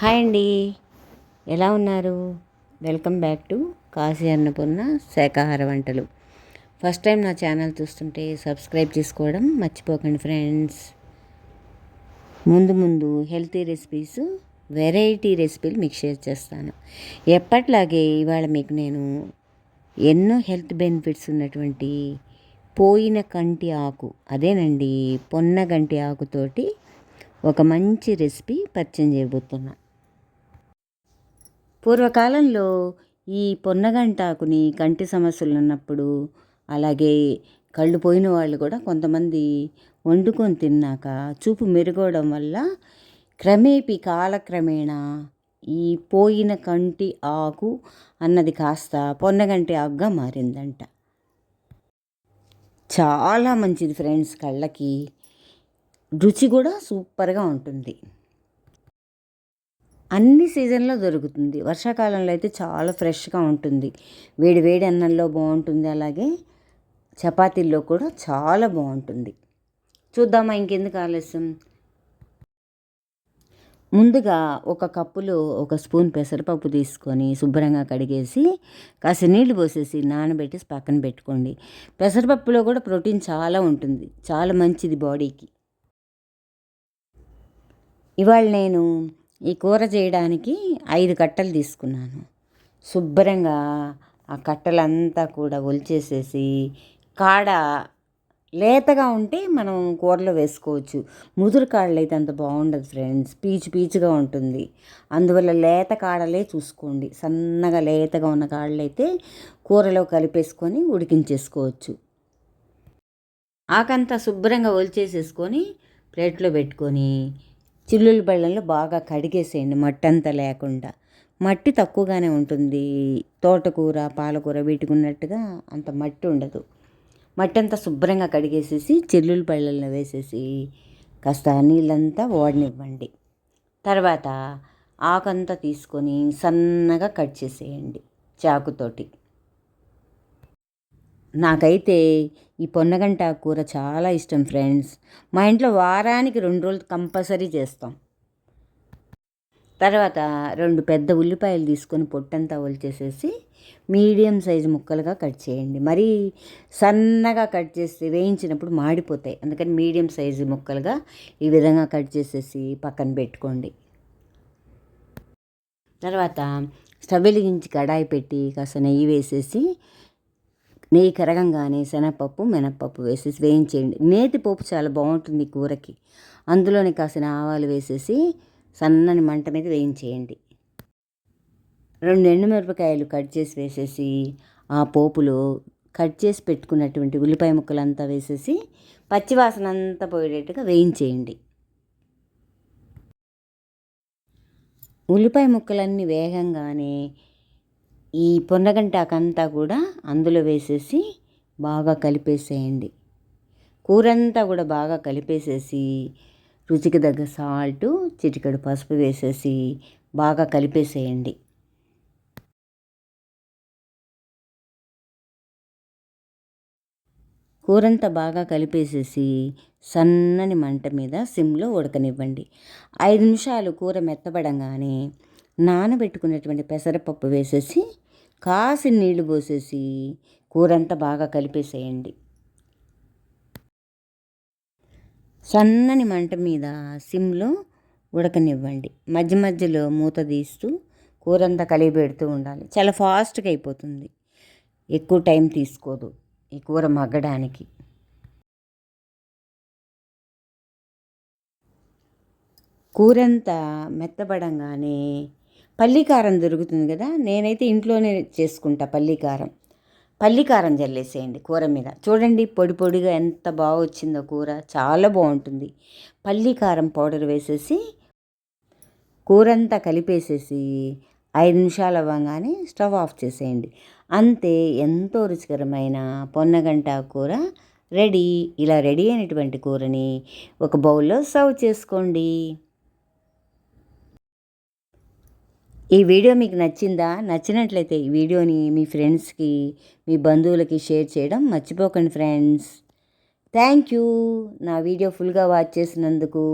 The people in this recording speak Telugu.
హాయ్ అండి, ఎలా ఉన్నారు? Welcome back to Kashi Annapurna శాకాహార వంటలు. ఫస్ట్ టైం నా ఛానల్ చూస్తుంటే సబ్స్క్రైబ్ చేసుకోవడం మర్చిపోకండి ఫ్రెండ్స్. ముందు హెల్తీ రెసిపీస్, వెరైటీ రెసిపీలు మీకు షేర్ చేస్తాను. ఎప్పట్లాగే ఇవాళ మీకు నేను ఎన్నో హెల్త్ బెనిఫిట్స్ ఉన్నటువంటి పోయిన కంటి ఆకు, అదేనండి పొన్నగంటి ఆకుతోటి ఒక మంచి రెసిపీ పరిచయం చేయబోతున్నా. పూర్వకాలంలో ఈ పొన్నగంటాకుని కంటి సమస్యలు ఉన్నప్పుడు, అలాగే కళ్ళు పోయిన వాళ్ళు కూడా కొంతమంది వండుకొని తిన్నాక చూపు మెరుగవడం వల్ల క్రమేపీ కాలక్రమేణా ఈ పోయిన కంటి ఆకు అన్నది కాస్త పొన్నగంటి ఆకుగా మారిందంట. చాలా మంచిది ఫ్రెండ్స్, కళ్ళకి రుచి కూడా సూపర్గా ఉంటుంది. అన్ని సీజన్లో దొరుకుతుంది. వర్షాకాలంలో అయితే చాలా ఫ్రెష్గా ఉంటుంది. వేడి వేడి అన్నంలో బాగుంటుంది, అలాగే చపాతీల్లో కూడా చాలా బాగుంటుంది. చూద్దామా, ఇంకెందుకు ఆలస్యం. ముందుగా ఒక కప్పులో ఒక స్పూన్ పెసరపప్పు తీసుకొని శుభ్రంగా కడిగేసి కాస్త నీళ్లు పోసేసి నానబెట్టి పక్కన పెట్టుకోండి. పెసరపప్పులో కూడా ప్రోటీన్ చాలా ఉంటుంది, చాలా మంచిది బాడీకి. ఇవాళ నేను ఈ కూర చేయడానికి 5 కట్టలు తీసుకున్నాను. శుభ్రంగా ఆ కట్టలంతా కూడా ఒలిచేసేసి, కాడ లేతగా ఉంటే మనం కూరలో వేసుకోవచ్చు. ముదురు కాడలు అయితే అంత బాగుండదు ఫ్రెండ్స్, పీచు పీచుగా ఉంటుంది. అందువల్ల లేత కాడలే చూసుకోండి. సన్నగా లేతగా ఉన్న కాడలు అయితే కూరలో కలిపేసుకొని ఉడికించేసుకోవచ్చు. ఆకంతా శుభ్రంగా ఒలిచేసేసుకొని ప్లేట్లో పెట్టుకొని చిల్లుల బళ్ళంలో బాగా కడిగేసేయండి, మట్టి అంతా లేకుండా. మట్టి తక్కువగానే ఉంటుంది, తోటకూర పాలకూర వీటికి ఉన్నట్టుగా అంత మట్టి ఉండదు. మట్టి అంతా శుభ్రంగా కడిగేసేసి చిల్లుల బళ్ళల్లో వేసేసి కాస్త నీళ్ళంతా ఓడనివ్వండి. తర్వాత ఆకంతా తీసుకొని సన్నగా కట్ చేసేయండి చాకుతోటి. నాకైతే ఈ పొన్నగంట కూర చాలా ఇష్టం ఫ్రెండ్స్. మా ఇంట్లో వారానికి 2 రోజులు కంపల్సరీ చేస్తాం. తర్వాత 2 పెద్ద ఉల్లిపాయలు తీసుకొని పొట్టంతా ఒలిచేసేసి మీడియం సైజు ముక్కలుగా కట్ చేయండి. మరీ సన్నగా కట్ చేసి వేయించినప్పుడు మాడిపోతాయి, అందుకని మీడియం సైజు ముక్కలుగా ఈ విధంగా కట్ చేసేసి పక్కన పెట్టుకోండి. తర్వాత స్టవ్ వెలిగించి కడాయి పెట్టి కాస్త నెయ్యి వేసేసి, నెయ్యి కరగంగానే శనగపప్పు మినప్పప్పు వేసేసి వేయించేయండి. నేతి పోపు చాలా బాగుంటుంది కూరకి. అందులోనే కాసిన ఆవాలు వేసేసి సన్నని మంట మీద వేయించేయండి. 2 ఎండుమిరపకాయలు కట్ చేసి వేసేసి ఆ పోపులో కట్ చేసి పెట్టుకున్నటువంటి ఉల్లిపాయ ముక్కలంతా వేసేసి పచ్చివాసన అంతా పోయేటట్టుగా వేయించేయండి. ఉల్లిపాయ ముక్కలన్నీ వేగంగానే ఈ పొన్నగంటాకంతా కూడా అందులో వేసేసి బాగా కలిపేసేయండి. కూరంతా కూడా బాగా కలిపేసేసి రుచికి తగ్గ సాల్టు, చిటికెడు పసుపు వేసేసి బాగా కలిపేసేయండి. కూరంతా బాగా కలిపేసేసి సన్నని మంట మీద సిమ్లో ఉడకనివ్వండి. 5 నిమిషాలు కూర మెత్తబడంగానే నానబెట్టుకున్నటువంటి పెసరపప్పు వేసేసి కాసి నీళ్లు పోసేసి కూరంతా బాగా కలిపేసేయండి. సన్నని మంట మీద సిమ్లో ఉడకనివ్వండి. మధ్య మధ్యలో మూత తీస్తూ కూరంతా కలిపి పెడుతూ ఉండాలి. చాలా ఫాస్ట్గా అయిపోతుంది, ఎక్కువ టైం తీసుకోదు ఈ కూర మగ్గడానికి. కూరంతా మెత్తబడంగానే పల్లీకారం దొరుకుతుంది కదా, నేనైతే ఇంట్లోనే చేసుకుంటా. పల్లీకారం జల్లేసేయండి కూర మీద. చూడండి పొడి పొడిగా ఎంత బాగా వచ్చిందో కూర, చాలా బాగుంటుంది. పల్లీకారం పౌడర్ వేసేసి కూరంతా కలిపేసేసి 5 నిమిషాలు అవ్వగానే స్టవ్ ఆఫ్ చేసేయండి. అంతే, ఎంతో రుచికరమైన పొన్నగంట కూర రెడీ. ఇలా రెడీ అయినటువంటి కూరని ఒక బౌల్లో సర్వ్ చేసుకోండి. ఈ వీడియో మీకు నచ్చిందా? నచ్చినట్లయితే ఈ వీడియోని మీ ఫ్రెండ్స్కి, మీ బంధువులకి షేర్ చేయడం మర్చిపోకండి ఫ్రెండ్స్. థ్యాంక్ యూ నా వీడియో ఫుల్గా వాచ్ చేసినందుకు.